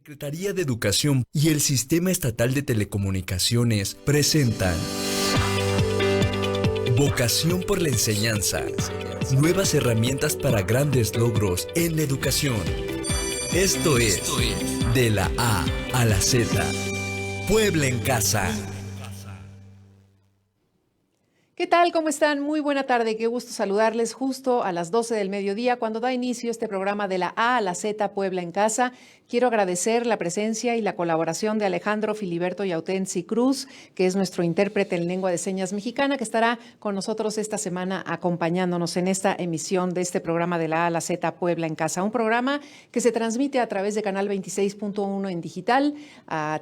Secretaría de Educación y el Sistema Estatal de Telecomunicaciones presentan Vocación por la Enseñanza. Nuevas herramientas para grandes logros en la educación. Esto es De la A a la Z. Puebla en Casa. ¿Qué tal? ¿Cómo están? Muy buena tarde. Qué gusto saludarles justo a las 12 del mediodía cuando da inicio este programa de la A a la Z Puebla en Casa. Quiero agradecer la presencia y la colaboración de Alejandro Filiberto Yautensi Cruz, que es nuestro intérprete en lengua de señas mexicana, que estará con nosotros esta semana acompañándonos en esta emisión de este programa de la A a la Z Puebla en Casa. Un programa que se transmite a través de Canal 26.1 en digital,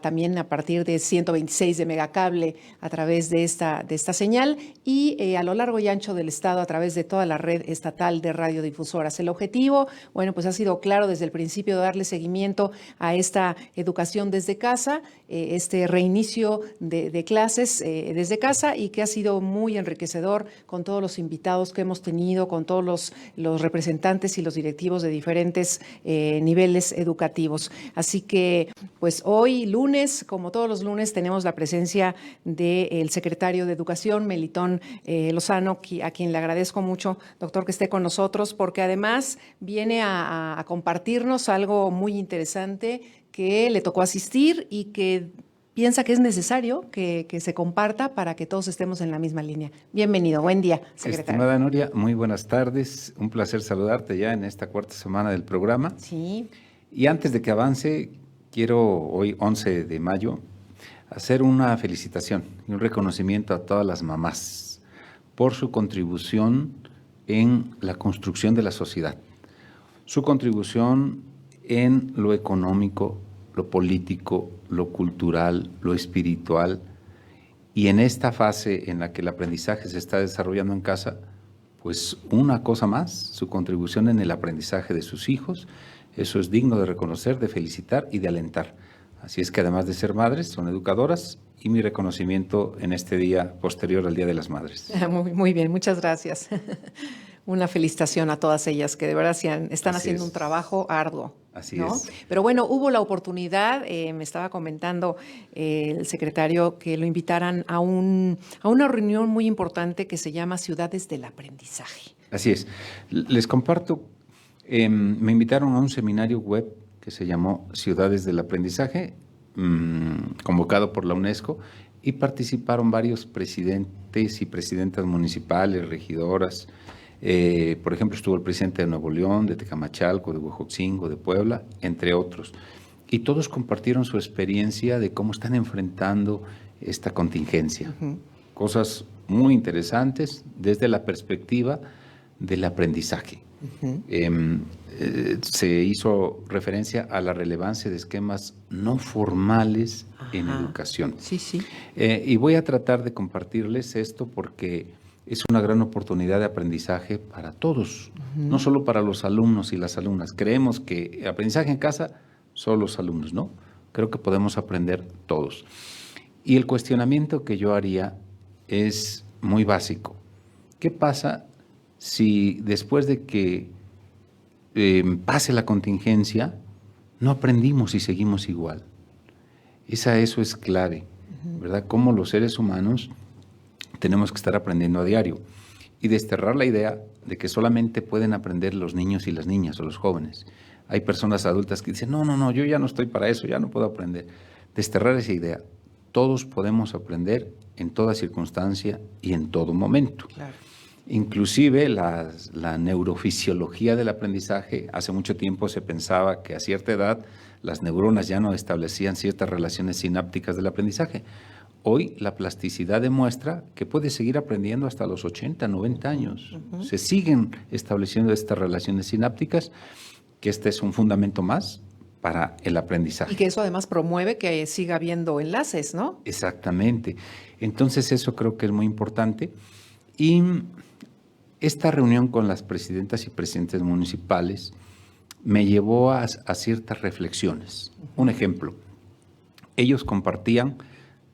también a partir de 126 de megacable a través de esta señal y a lo largo y ancho del estado a través de toda la red estatal de radiodifusoras. El objetivo, bueno, pues ha sido claro desde el principio de darle seguimiento a esta educación desde casa, este reinicio de clases desde casa y que ha sido muy enriquecedor con todos los invitados que hemos tenido, con todos los representantes y los directivos de diferentes niveles educativos. Así que, pues hoy lunes, como todos los lunes, tenemos la presencia del secretario de Educación, Melitón Lozano, a quien le agradezco mucho, doctor, que esté con nosotros, porque además viene a compartirnos algo muy interesante que le tocó asistir y que piensa que es necesario que se comparta para que todos estemos en la misma línea. Bienvenido, buen día, secretario. Estimada Nuria, muy buenas tardes. Un placer saludarte ya en esta cuarta semana del programa. Sí. Y antes de que avance, quiero hoy, 11 de mayo, hacer una felicitación y un reconocimiento a todas las mamás por su contribución en la construcción de la sociedad, su contribución en lo económico, lo político, lo cultural, lo espiritual, y en esta fase en la que el aprendizaje se está desarrollando en casa, pues una cosa más, su contribución en el aprendizaje de sus hijos. Eso es digno de reconocer, de felicitar y de alentar. Así es que además de ser madres, son educadoras, y mi reconocimiento en este día posterior al Día de las Madres. Muy bien, muchas gracias. Una felicitación a todas ellas que de verdad están haciendo un trabajo arduo. Así ¿no? es. Pero bueno, hubo la oportunidad, me estaba comentando el secretario, que lo invitaran a una reunión muy importante que se llama Ciudades del Aprendizaje. Así es. Les comparto, me invitaron a un seminario web que se llamó Ciudades del Aprendizaje, convocado por la UNESCO, y participaron varios presidentes y presidentas municipales, regidoras. Por ejemplo, estuvo el presidente de Nuevo León, de Tecamachalco, de Huejotzingo, de Puebla, entre otros. Y todos compartieron su experiencia de cómo están enfrentando esta contingencia. Cosas muy interesantes desde la perspectiva del aprendizaje. Se hizo referencia a la relevancia de esquemas no formales en educación. Sí, sí. Y voy a tratar de compartirles esto porque es una gran oportunidad de aprendizaje para todos, no solo para los alumnos y las alumnas. Creemos que aprendizaje en casa, solo los alumnos, ¿no? Creo que podemos aprender todos. Y el cuestionamiento que yo haría es muy básico. ¿Qué pasa si después de que pase la contingencia no aprendimos y seguimos igual? Eso es clave, ¿verdad? Cómo los seres humanos tenemos que estar aprendiendo a diario y desterrar la idea de que solamente pueden aprender los niños y las niñas o los jóvenes. Hay personas adultas que dicen, no, yo ya no estoy para eso, ya no puedo aprender. Desterrar esa idea. Todos podemos aprender en toda circunstancia y en todo momento. Claro. Inclusive la neurofisiología del aprendizaje, hace mucho tiempo se pensaba que a cierta edad las neuronas ya no establecían ciertas relaciones sinápticas del aprendizaje. Hoy la plasticidad demuestra que puedes seguir aprendiendo hasta los 80, 90 años. Se siguen estableciendo estas relaciones sinápticas, que este es un fundamento más para el aprendizaje. Y que eso además promueve que siga habiendo enlaces, ¿no? Exactamente. Entonces eso creo que es muy importante. Y esta reunión con las presidentas y presidentes municipales me llevó a ciertas reflexiones. Un ejemplo, ellos compartían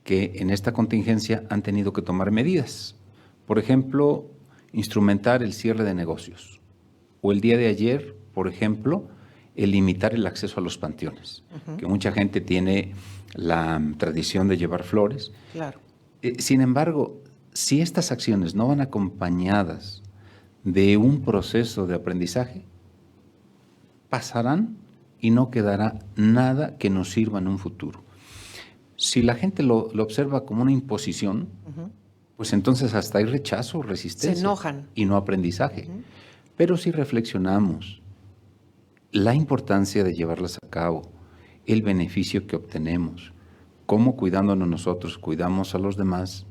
que en esta contingencia han tenido que tomar medidas. Por ejemplo, instrumentar el cierre de negocios. O el día de ayer, por ejemplo, el limitar el acceso a los panteones, que mucha gente tiene la tradición de llevar flores. Claro. Sin embargo, si estas acciones no van acompañadas de un proceso de aprendizaje, pasarán y no quedará nada que nos sirva en un futuro. Si la gente lo observa como una imposición, pues entonces hasta hay rechazo, resistencia. Se enojan. Y no aprendizaje. Pero si reflexionamos la importancia de llevarlas a cabo, el beneficio que obtenemos, cómo cuidándonos nosotros cuidamos a los demás,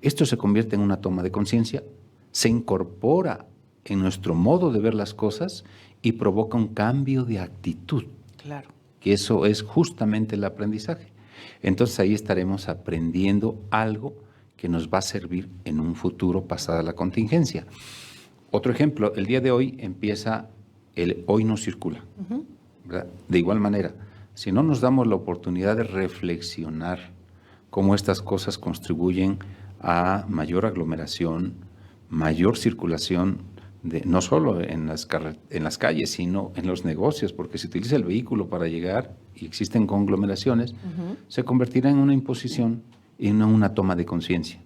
esto se convierte en una toma de conciencia, se incorpora en nuestro modo de ver las cosas y provoca un cambio de actitud. Claro. Que eso es justamente el aprendizaje. Entonces ahí estaremos aprendiendo algo que nos va a servir en un futuro pasada la contingencia. Otro ejemplo, el día de hoy empieza el Hoy No Circula. ¿Verdad? De igual manera, si no nos damos la oportunidad de reflexionar cómo estas cosas contribuyen a mayor aglomeración, mayor circulación, no solo en las calles, sino en los negocios, porque se utiliza el vehículo para llegar y existen conglomeraciones, se convertirá en una imposición y no una toma de conciencia.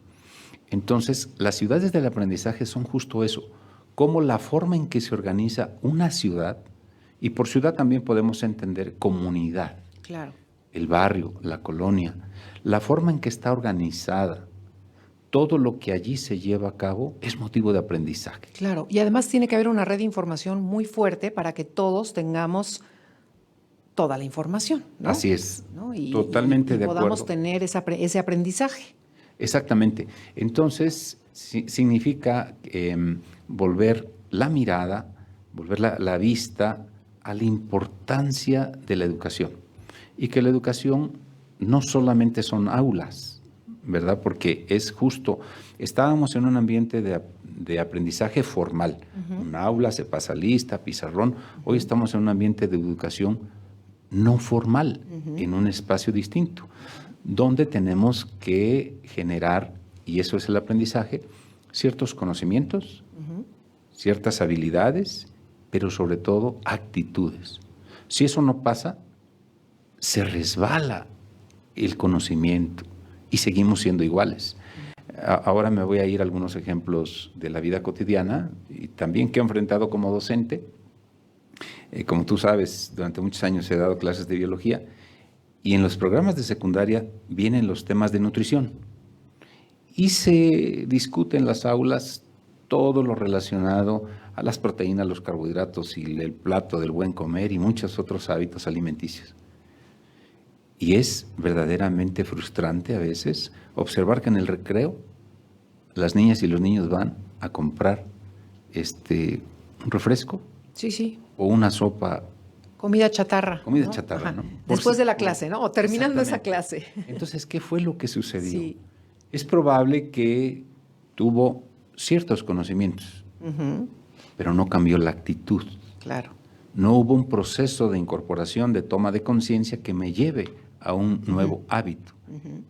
Entonces, las ciudades del aprendizaje son justo eso, como la forma en que se organiza una ciudad, y por ciudad también podemos entender comunidad, claro, el barrio, la colonia, la forma en que está organizada. Todo lo que allí se lleva a cabo es motivo de aprendizaje. Claro, y además tiene que haber una red de información muy fuerte para que todos tengamos toda la información, ¿no? Así es, ¿no? totalmente de acuerdo. Podamos tener ese aprendizaje. Exactamente. Entonces, significa volver la mirada, volver la vista a la importancia de la educación. Y que la educación no solamente son aulas, ¿verdad? Porque es justo, estábamos en un ambiente de aprendizaje formal. Un aula, se pasa lista, pizarrón. Hoy estamos en un ambiente de educación no formal, en un espacio distinto, donde tenemos que generar, y eso es el aprendizaje, ciertos conocimientos, ciertas habilidades, pero sobre todo actitudes. Si eso no pasa, se resbala el conocimiento y seguimos siendo iguales. Ahora me voy a ir a algunos ejemplos de la vida cotidiana y también que he enfrentado como docente. Como tú sabes, durante muchos años he dado clases de biología y en los programas de secundaria vienen los temas de nutrición y se discute en las aulas todo lo relacionado a las proteínas, los carbohidratos y el plato del buen comer y muchos otros hábitos alimenticios. Y es verdaderamente frustrante a veces observar que en el recreo las niñas y los niños van a comprar un refresco. Sí. O una sopa. Comida chatarra. Comida chatarra, ¿no? Después de la clase, ¿no? O terminando esa clase. Entonces, ¿qué fue lo que sucedió? Sí. Es probable que tuvo ciertos conocimientos, pero no cambió la actitud. Claro. No hubo un proceso de incorporación, de toma de conciencia que me lleve a un nuevo hábito.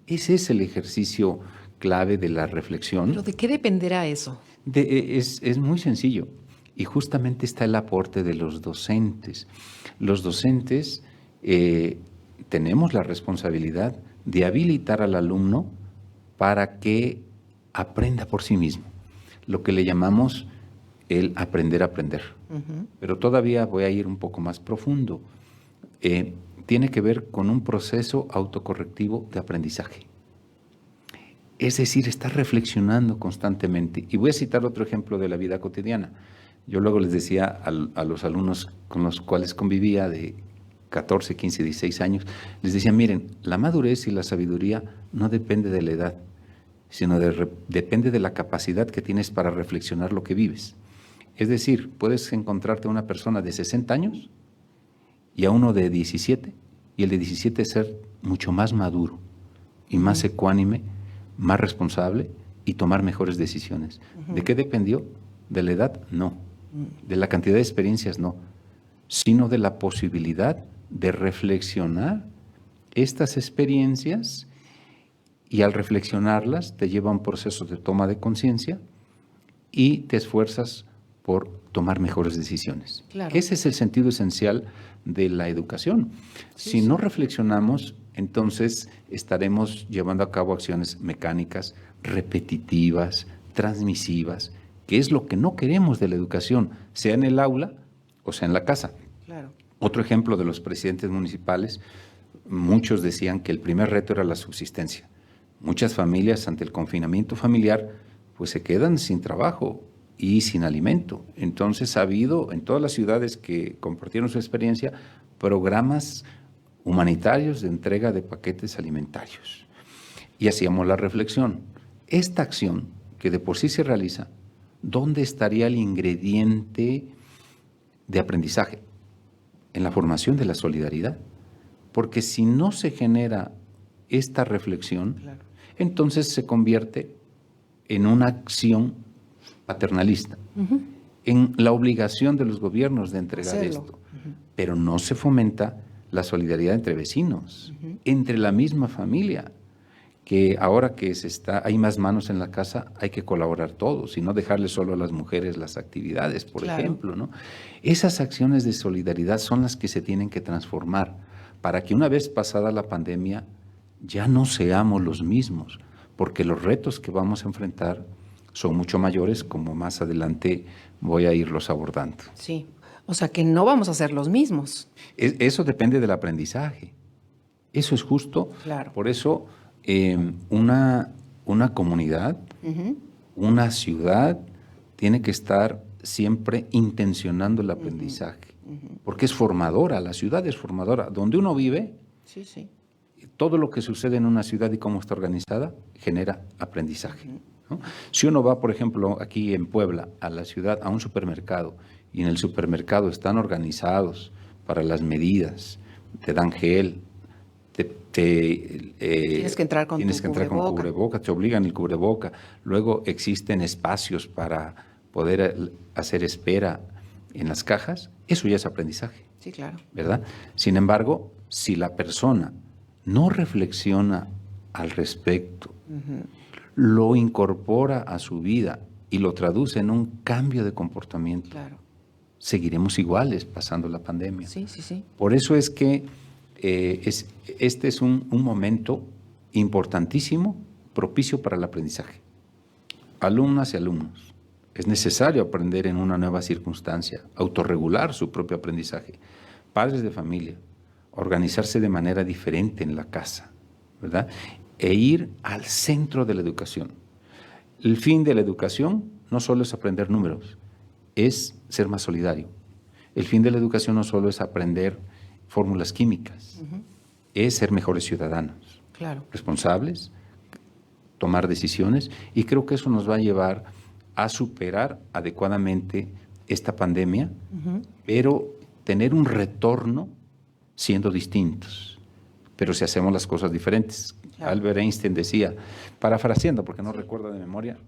Ese es el ejercicio clave de la reflexión. ¿Pero de qué dependerá eso? Es muy sencillo. Y justamente está el aporte de los docentes. Los docentes tenemos la responsabilidad de habilitar al alumno para que aprenda por sí mismo, lo que le llamamos el aprender a aprender. Pero todavía voy a ir un poco más profundo. Tiene que ver con un proceso autocorrectivo de aprendizaje. Es decir, estar reflexionando constantemente. Y voy a citar otro ejemplo de la vida cotidiana. Yo luego les decía a los alumnos con los cuales convivía de 14, 15, 16 años, les decía, miren, la madurez y la sabiduría no depende de la edad, sino depende de la capacidad que tienes para reflexionar lo que vives. Es decir, puedes encontrarte a una persona de 60 años y a uno de 17, y el de 17 ser mucho más maduro y más ecuánime, más responsable y tomar mejores decisiones. ¿De qué dependió? ¿De la edad? No. De la cantidad de experiencias, no, sino de la posibilidad de reflexionar estas experiencias y al reflexionarlas te lleva a un proceso de toma de conciencia y te esfuerzas por tomar mejores decisiones. Claro. Ese es el sentido esencial de la educación. Si no reflexionamos, entonces estaremos llevando a cabo acciones mecánicas, repetitivas, transmisivas, que es lo que no queremos de la educación, sea en el aula o sea en la casa. Claro. Otro ejemplo de los presidentes municipales, muchos decían que el primer reto era la subsistencia. Muchas familias ante el confinamiento familiar pues se quedan sin trabajo y sin alimento. Entonces ha habido en todas las ciudades que compartieron su experiencia programas humanitarios de entrega de paquetes alimentarios. Y hacíamos la reflexión, esta acción que de por sí se realiza, ¿dónde estaría el ingrediente de aprendizaje? En la formación de la solidaridad. Porque si no se genera esta reflexión, claro, entonces se convierte en una acción paternalista, en la obligación de los gobiernos de entregar esto. Pero no se fomenta la solidaridad entre vecinos, entre la misma familia, que ahora que hay más manos en la casa, hay que colaborar todos y no dejarle solo a las mujeres las actividades, por ejemplo, ¿no? Esas acciones de solidaridad son las que se tienen que transformar para que una vez pasada la pandemia ya no seamos los mismos, porque los retos que vamos a enfrentar son mucho mayores, como más adelante voy a irlos abordando. Sí, o sea que no vamos a ser los mismos. Eso depende del aprendizaje. Eso es justo. Claro. Por eso una comunidad, una ciudad, tiene que estar siempre intencionando el aprendizaje, porque es formadora, la ciudad es formadora. Donde uno vive, todo lo que sucede en una ciudad y cómo está organizada, genera aprendizaje, ¿no? Si uno va, por ejemplo, aquí en Puebla, a la ciudad, a un supermercado, y en el supermercado están organizados para las medidas, te dan gel, tienes que entrar con cubreboca, te obligan el cubreboca, luego existen espacios para poder hacer espera en las cajas, eso ya es aprendizaje. Sí, claro. ¿Verdad? Sin embargo, si la persona no reflexiona al respecto, lo incorpora a su vida y lo traduce en un cambio de comportamiento, claro, seguiremos iguales pasando la pandemia. Sí, sí, sí. Por eso es que este es un momento importantísimo, propicio para el aprendizaje. Alumnas y alumnos, es necesario aprender en una nueva circunstancia, autorregular su propio aprendizaje. Padres de familia, organizarse de manera diferente en la casa, ¿verdad? E ir al centro de la educación. El fin de la educación no solo es aprender números, es ser más solidario. El fin de la educación no solo es aprender fórmulas químicas, es ser mejores ciudadanos, claro, responsables, tomar decisiones, y creo que eso nos va a llevar a superar adecuadamente esta pandemia, pero tener un retorno siendo distintos, pero si hacemos las cosas diferentes. Claro. Albert Einstein decía, parafraseando porque no recuerdo de memoria,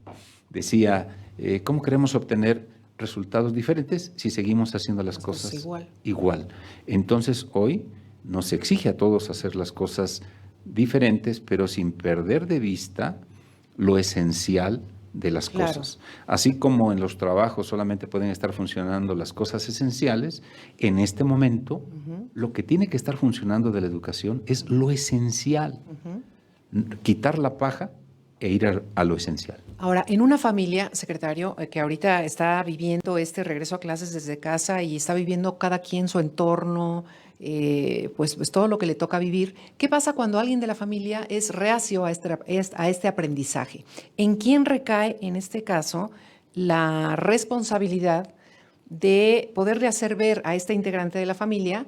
decía, ¿cómo queremos obtener resultados diferentes si seguimos haciendo las cosas igual? Entonces hoy nos exige a todos hacer las cosas diferentes, pero sin perder de vista lo esencial de las cosas. Así como en los trabajos solamente pueden estar funcionando las cosas esenciales, en este momento lo que tiene que estar funcionando de la educación es lo esencial. Quitar la paja e ir a lo esencial. Ahora, en una familia, secretario, que ahorita está viviendo este regreso a clases desde casa y está viviendo cada quien su entorno, pues todo lo que le toca vivir, ¿qué pasa cuando alguien de la familia es reacio a este aprendizaje? ¿En quién recae, en este caso, la responsabilidad de poderle hacer ver a este integrante de la familia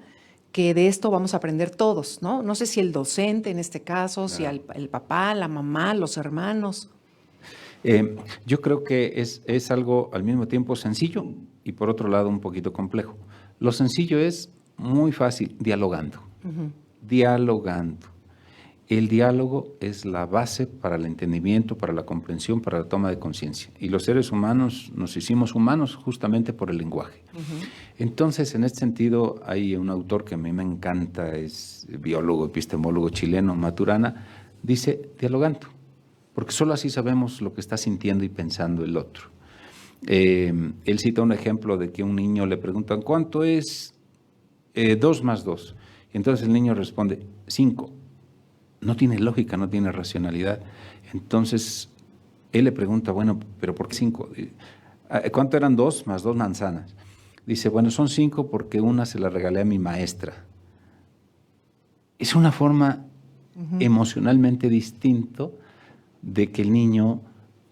que de esto vamos a aprender todos, ¿no? No sé si el docente en este caso, claro, si el papá, la mamá, los hermanos. Yo creo que es algo al mismo tiempo sencillo y por otro lado un poquito complejo. Lo sencillo es muy fácil, dialogando. Dialogando. El diálogo es la base para el entendimiento, para la comprensión, para la toma de conciencia. Y los seres humanos nos hicimos humanos justamente por el lenguaje. Entonces, en este sentido, hay un autor que a mí me encanta, es biólogo, epistemólogo chileno, Maturana, dice dialogando, porque solo así sabemos lo que está sintiendo y pensando el otro. Él cita un ejemplo de que a un niño le preguntan, ¿cuánto es 2 más 2? Y entonces el niño responde, 5. No tiene lógica, no tiene racionalidad. Entonces él le pregunta, bueno, ¿pero por qué 5? ¿Cuánto eran 2 más 2 manzanas? Dice, bueno, son 5 porque una se la regalé a mi maestra. Es una forma emocionalmente distinto de que el niño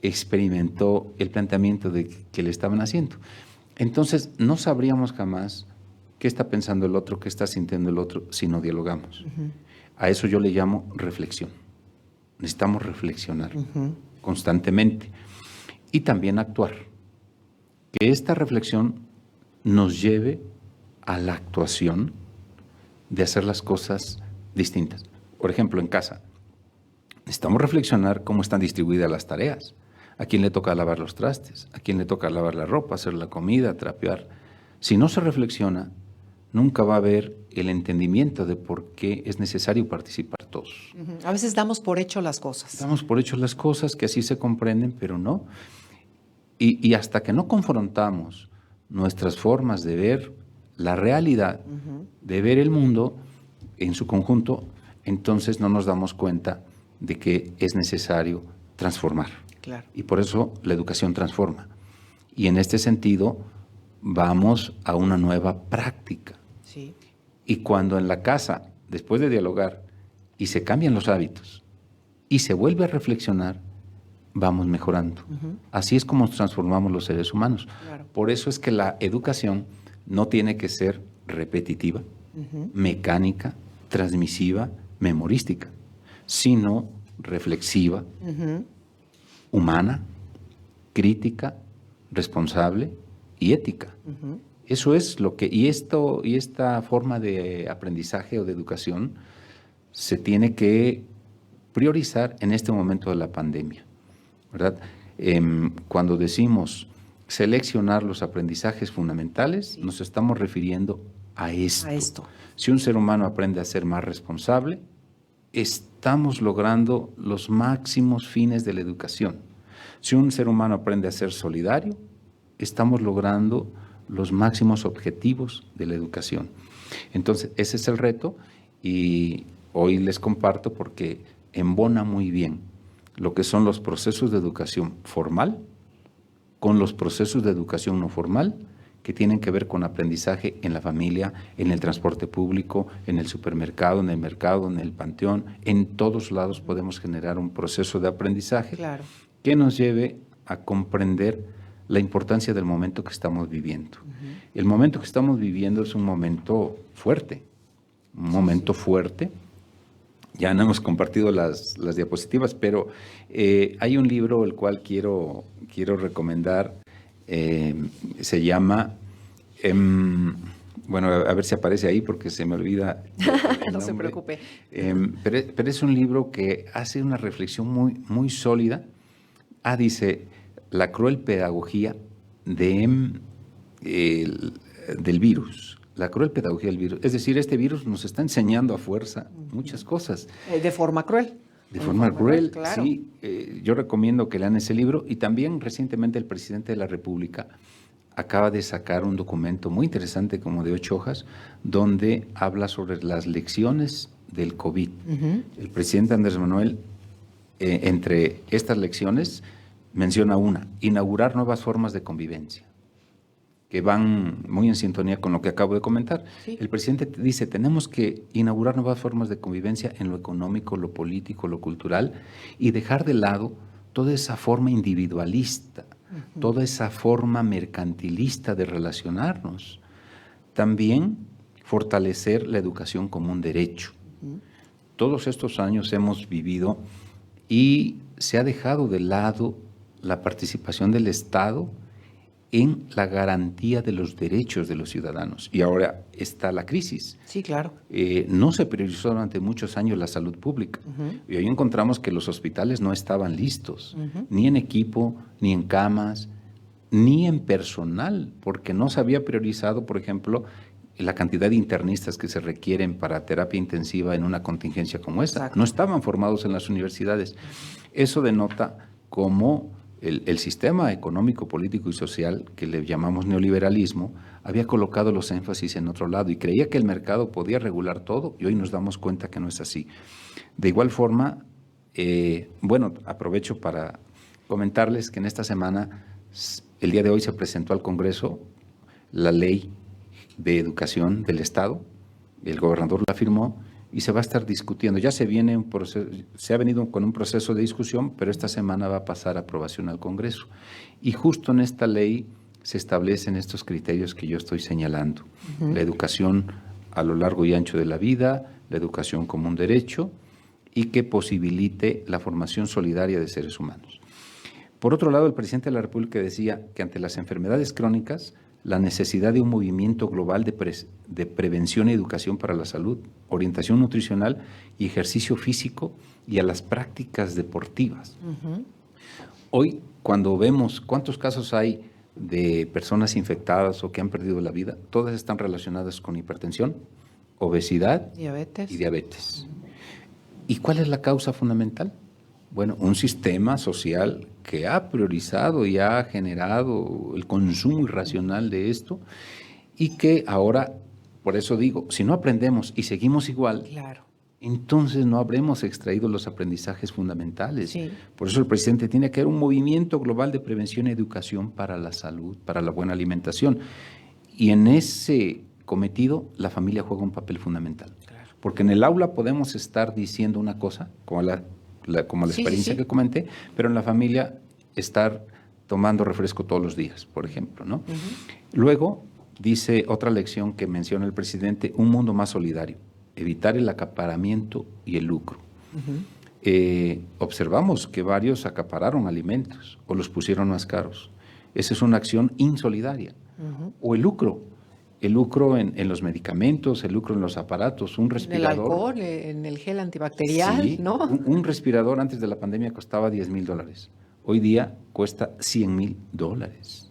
experimentó el planteamiento de que le estaban haciendo. Entonces, no sabríamos jamás qué está pensando el otro, qué está sintiendo el otro, si no dialogamos. A eso yo le llamo reflexión. Necesitamos reflexionar constantemente y también actuar. Que esta reflexión nos lleve a la actuación de hacer las cosas distintas. Por ejemplo, en casa, necesitamos reflexionar cómo están distribuidas las tareas. ¿A quién le toca lavar los trastes? ¿A quién le toca lavar la ropa, hacer la comida, trapear? Si no se reflexiona, nunca va a haber el entendimiento de por qué es necesario participar todos. A veces damos por hecho las cosas. Damos por hecho las cosas que así se comprenden, pero no. Y hasta que no confrontamos nuestras formas de ver la realidad, de ver el mundo en su conjunto, entonces no nos damos cuenta de que es necesario transformar. Claro. Y por eso la educación transforma. Y en este sentido vamos a una nueva práctica. Sí. Y cuando en la casa, después de dialogar, y se cambian los hábitos, y se vuelve a reflexionar, vamos mejorando. Así es como nos transformamos los seres humanos. Claro. Por eso es que la educación no tiene que ser repetitiva, mecánica, transmisiva, memorística, sino reflexiva, humana, crítica, responsable y ética. Eso es lo que, y esta forma de aprendizaje o de educación se tiene que priorizar en este momento de la pandemia, ¿verdad? Cuando decimos seleccionar los aprendizajes fundamentales, nos estamos refiriendo a esto. Si un ser humano aprende a ser más responsable, estamos logrando los máximos fines de la educación. Si un ser humano aprende a ser solidario, estamos logrando los máximos objetivos de la educación. Entonces, ese es el reto y hoy les comparto porque embona muy bien lo que son los procesos de educación formal con los procesos de educación no formal que tienen que ver con aprendizaje en la familia, en el transporte público, en el supermercado, en el mercado, en el panteón. En todos lados podemos generar un proceso de aprendizaje que nos lleve a comprender la importancia del momento que estamos viviendo. El momento que estamos viviendo es un momento fuerte, fuerte. Ya no hemos compartido las diapositivas, pero hay un libro el cual quiero recomendar. Se llama, bueno, a ver si aparece ahí porque se me olvida el no nombre. se preocupe. Pero es un libro que hace una reflexión muy sólida. Dice, la cruel pedagogía del virus. La cruel pedagogía del virus. Es decir, este virus nos está enseñando a fuerza muchas cosas. De forma cruel. De forma cruel, claro. Sí. Yo recomiendo que lean ese libro y también recientemente el presidente de la República acaba de sacar un documento muy interesante como de 8 hojas donde habla sobre las lecciones del COVID. El presidente Andrés Manuel, entre estas lecciones, menciona una, inaugurar nuevas formas de convivencia, que van muy en sintonía con lo que acabo de comentar. Sí. El presidente dice, tenemos que inaugurar nuevas formas de convivencia en lo económico, lo político, lo cultural, y dejar de lado toda esa forma individualista, toda esa forma mercantilista de relacionarnos. También fortalecer la educación como un derecho. Todos estos años hemos vivido y se ha dejado de lado la participación del Estado en la garantía de los derechos de los ciudadanos. Y ahora está la crisis. Sí, claro. No se priorizó durante muchos años la salud pública. Y hoy encontramos que los hospitales no estaban listos, ni en equipo, ni en camas, ni en personal, porque no se había priorizado, por ejemplo, la cantidad de internistas que se requieren para terapia intensiva en una contingencia como esta. Exacto. No estaban formados en las universidades. Eso denota cómo el sistema económico, político y social, que le llamamos neoliberalismo, había colocado los énfasis en otro lado y creía que el mercado podía regular todo, y hoy nos damos cuenta que no es así. De igual forma, aprovecho para comentarles que en esta semana, el día de hoy, se presentó al Congreso la Ley de Educación del Estado. El gobernador la firmó y se va a estar discutiendo. Ya se ha venido con un proceso de discusión, pero esta semana va a pasar a aprobación al Congreso. Y justo en esta ley se establecen estos criterios que yo estoy señalando. Uh-huh. La educación a lo largo y ancho de la vida, la educación como un derecho, y que posibilite la formación solidaria de seres humanos. Por otro lado, el presidente de la República decía que ante las enfermedades crónicas, la necesidad de un movimiento global de prevención y educación para la salud, orientación nutricional y ejercicio físico, y a las prácticas deportivas. Uh-huh. Hoy, cuando vemos cuántos casos hay de personas infectadas o que han perdido la vida, todas están relacionadas con hipertensión, obesidad y diabetes. Uh-huh. ¿Y cuál es la causa fundamental? Bueno, un sistema social que ha priorizado y ha generado el consumo irracional de esto, y que ahora, por eso digo, si no aprendemos y seguimos igual, claro, entonces no habremos extraído los aprendizajes fundamentales. Sí. Por eso el presidente tiene que haber un movimiento global de prevención y educación para la salud, para la buena alimentación. Y en ese cometido, la familia juega un papel fundamental. Claro. Porque en el aula podemos estar diciendo una cosa, como la experiencia que comenté, pero en la familia estar tomando refresco todos los días, por ejemplo, ¿no? Uh-huh. Luego, dice otra lección que menciona el presidente, un mundo más solidario, evitar el acaparamiento y el lucro. Uh-huh. Observamos que varios acapararon alimentos o los pusieron más caros. Esa es una acción insolidaria. Uh-huh. O el lucro en los medicamentos, el lucro en los aparatos, un respirador. En el alcohol, en el gel antibacterial, sí, ¿no? Un respirador antes de la pandemia costaba $10,000. Hoy día cuesta $100,000,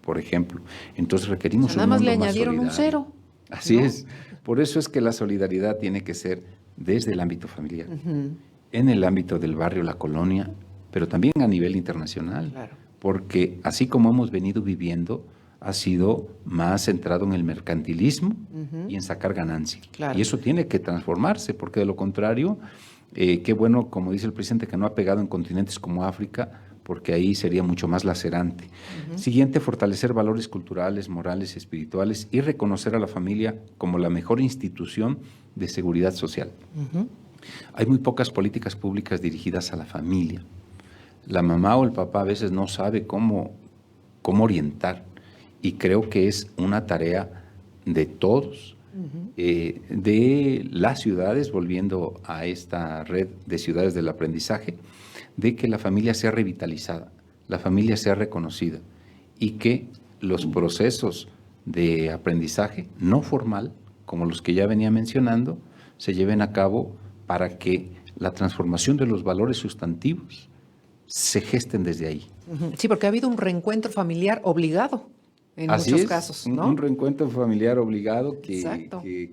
por ejemplo. Entonces requerimos un mundo más solidario. Nada más le añadieron un cero. Así es. Por eso es que la solidaridad tiene que ser desde el ámbito familiar, uh-huh, en el ámbito del barrio, la colonia, pero también a nivel internacional. Claro. Porque así como hemos venido viviendo, ha sido más centrado en el mercantilismo, uh-huh, y en sacar ganancia. Claro. Y eso tiene que transformarse, porque de lo contrario, qué bueno, como dice el presidente, que no ha pegado en continentes como África, porque ahí sería mucho más lacerante. Uh-huh. Siguiente, fortalecer valores culturales, morales y espirituales, y reconocer a la familia como la mejor institución de seguridad social. Uh-huh. Hay muy pocas políticas públicas dirigidas a la familia. La mamá o el papá a veces no sabe cómo orientar. Y creo que es una tarea de todos, uh-huh, de las ciudades, volviendo a esta red de ciudades del aprendizaje, de que la familia sea revitalizada, la familia sea reconocida, y que los procesos de aprendizaje no formal, como los que ya venía mencionando, se lleven a cabo para que la transformación de los valores sustantivos se gesten desde ahí. Uh-huh. Sí, porque ha habido un reencuentro familiar obligado. En así muchos casos, ¿no? Un reencuentro familiar obligado que,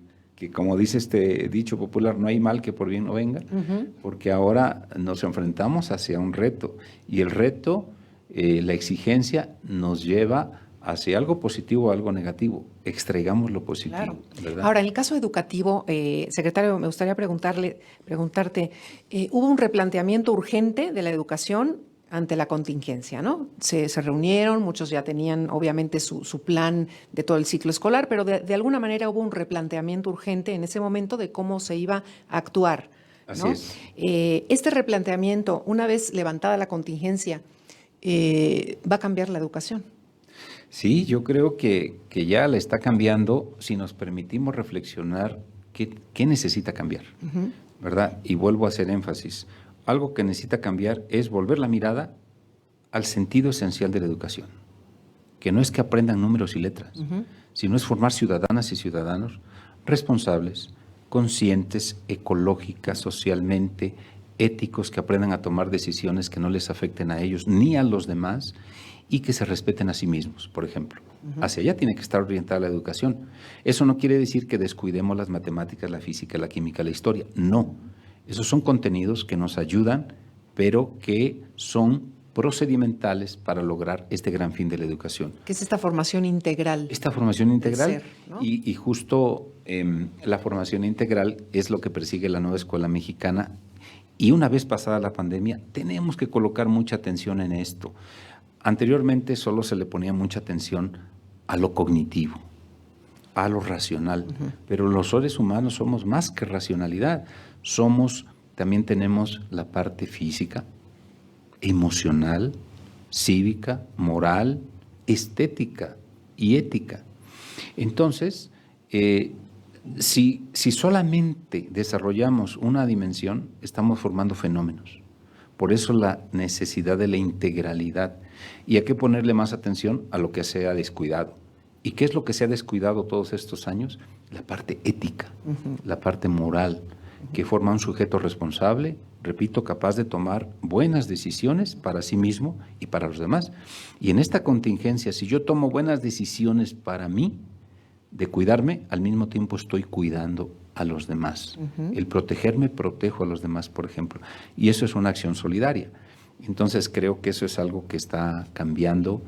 como dice este dicho popular, no hay mal que por bien no venga, uh-huh, porque ahora nos enfrentamos hacia un reto, y el reto, la exigencia nos lleva hacia algo positivo o algo negativo. Extraigamos lo positivo. Claro. ¿Verdad? Ahora, en el caso educativo, secretario, me gustaría preguntarte, ¿hubo un replanteamiento urgente de la educación ante la contingencia, ¿no? Se reunieron, muchos ya tenían obviamente su plan de todo el ciclo escolar, pero de alguna manera hubo un replanteamiento urgente en ese momento de cómo se iba a actuar, ¿no? Así es. Este replanteamiento, una vez levantada la contingencia, ¿va a cambiar la educación? Sí, yo creo que ya la está cambiando si nos permitimos reflexionar qué necesita cambiar, uh-huh, ¿verdad? Y vuelvo a hacer énfasis. Algo que necesita cambiar es volver la mirada al sentido esencial de la educación, que no es que aprendan números y letras, uh-huh, sino es formar ciudadanas y ciudadanos responsables, conscientes, ecológicas, socialmente, éticos, que aprendan a tomar decisiones que no les afecten a ellos ni a los demás, y que se respeten a sí mismos, por ejemplo. Uh-huh. Hacia allá tiene que estar orientada la educación. Eso no quiere decir que descuidemos las matemáticas, la física, la química, la historia. No. Esos son contenidos que nos ayudan, pero que son procedimentales para lograr este gran fin de la educación. ¿Qué es esta formación integral? Esta formación integral ser, ¿no? y justo la formación integral es lo que persigue la nueva escuela mexicana. Y una vez pasada la pandemia, tenemos que colocar mucha atención en esto. Anteriormente solo se le ponía mucha atención a lo cognitivo, a lo racional, pero los seres humanos somos más que racionalidad. También tenemos la parte física, emocional, cívica, moral, estética y ética. Entonces, si solamente desarrollamos una dimensión, estamos formando fenómenos. Por eso la necesidad de la integralidad. Y hay que ponerle más atención a lo que se ha descuidado. ¿Y qué es lo que se ha descuidado todos estos años? La parte ética, la parte moral, que forma un sujeto responsable, repito, capaz de tomar buenas decisiones para sí mismo y para los demás. Y en esta contingencia, si yo tomo buenas decisiones para mí, de cuidarme, al mismo tiempo estoy cuidando a los demás. El protegerme, protejo a los demás, por ejemplo. Y eso es una acción solidaria. Entonces creo que eso es algo que está cambiando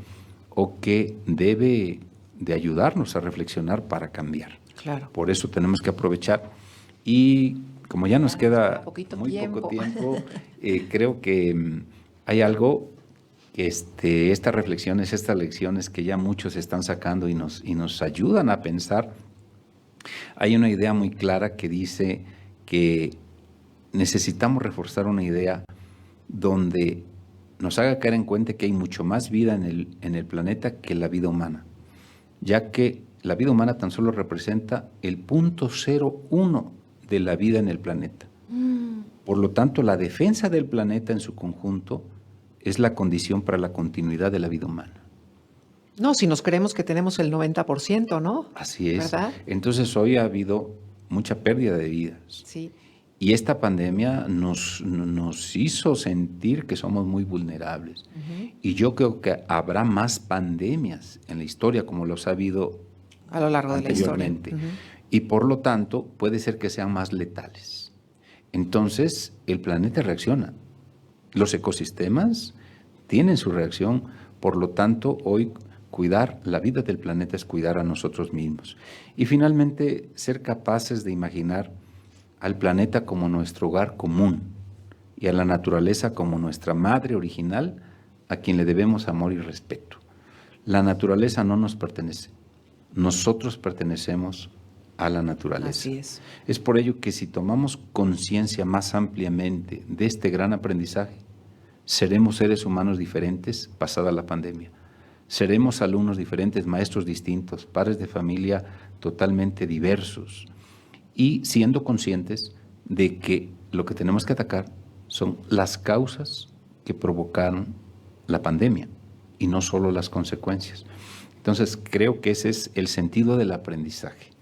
o que debe de ayudarnos a reflexionar para cambiar. Claro. Por eso tenemos que aprovechar. Y como ya nos queda muy poco tiempo, creo que hay algo que estas reflexiones, estas lecciones que ya muchos están sacando y nos ayudan a pensar. Hay una idea muy clara que dice que necesitamos reforzar una idea donde nos haga caer en cuenta que hay mucho más vida en el planeta que la vida humana, ya que la vida humana tan solo representa el 0.01 de la vida en el planeta. Por lo tanto, la defensa del planeta en su conjunto es la condición para la continuidad de la vida humana. No, si nos creemos que tenemos el 90%, ¿no? Así es. ¿Verdad? Entonces hoy ha habido mucha pérdida de vidas. Sí. Y esta pandemia nos hizo sentir que somos muy vulnerables. Y yo creo que habrá más pandemias en la historia, como los ha habido a lo largo de la historia. Y por lo tanto, puede ser que sean más letales. Entonces, el planeta reacciona. Los ecosistemas tienen su reacción. Por lo tanto, hoy cuidar la vida del planeta es cuidar a nosotros mismos. Y finalmente, ser capaces de imaginar al planeta como nuestro hogar común y a la naturaleza como nuestra madre original, a quien le debemos amor y respeto. La naturaleza no nos pertenece, nosotros pertenecemos a la naturaleza. Así es. Es por ello que si tomamos conciencia más ampliamente de este gran aprendizaje, seremos seres humanos diferentes pasada la pandemia. Seremos alumnos diferentes, maestros distintos, padres de familia totalmente diversos, y siendo conscientes de que lo que tenemos que atacar son las causas que provocaron la pandemia y no solo las consecuencias. Entonces creo que ese es el sentido del aprendizaje.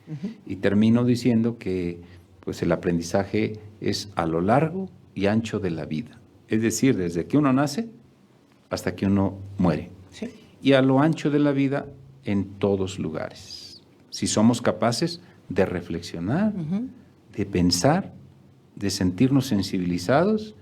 Y termino diciendo que pues, el aprendizaje es a lo largo y ancho de la vida. Es decir, desde que uno nace hasta que uno muere. Sí. Y a lo ancho de la vida en todos lugares. Si somos capaces de reflexionar, de pensar, de sentirnos sensibilizados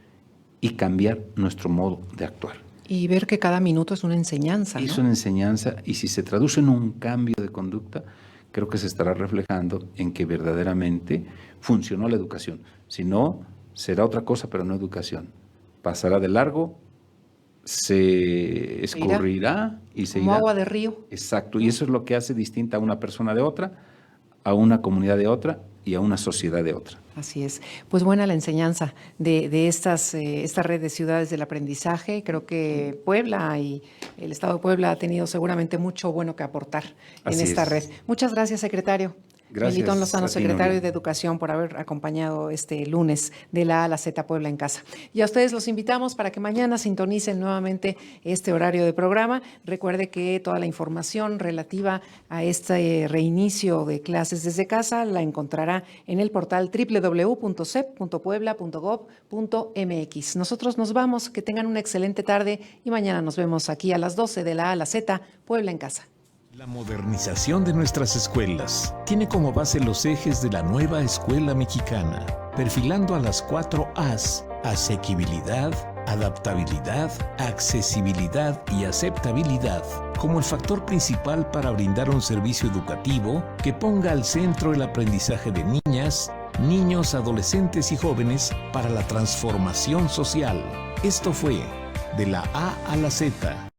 y cambiar nuestro modo de actuar. Y ver que cada minuto es una enseñanza, ¿no? Es una enseñanza, y si se traduce en un cambio de conducta, creo que se estará reflejando en que verdaderamente funcionó la educación. Si no, será otra cosa, pero no educación. Pasará de largo, se escurrirá y se irá. Como agua de río. Exacto, y eso es lo que hace distinta a una persona de otra, a una comunidad de otra y a una sociedad de otra. Así es. Pues buena la enseñanza de esta red de ciudades del aprendizaje. Creo que Puebla y el Estado de Puebla ha tenido seguramente mucho bueno que aportar en esta red. Muchas gracias, secretario. Gracias. Melitón Lozano, secretario Nuria de Educación, por haber acompañado este lunes de la A a la Z Puebla en Casa. Y a ustedes los invitamos para que mañana sintonicen nuevamente este horario de programa. Recuerde que toda la información relativa a este reinicio de clases desde casa la encontrará en el portal www.cep.puebla.gov.mx. Nosotros nos vamos, que tengan una excelente tarde y mañana nos vemos aquí a las 12 de la A a la Z Puebla en Casa. La modernización de nuestras escuelas tiene como base los ejes de la nueva escuela mexicana, perfilando a las 4 A's: asequibilidad, adaptabilidad, accesibilidad y aceptabilidad como el factor principal para brindar un servicio educativo que ponga al centro el aprendizaje de niñas, niños, adolescentes y jóvenes para la transformación social. Esto fue De la A a la Z,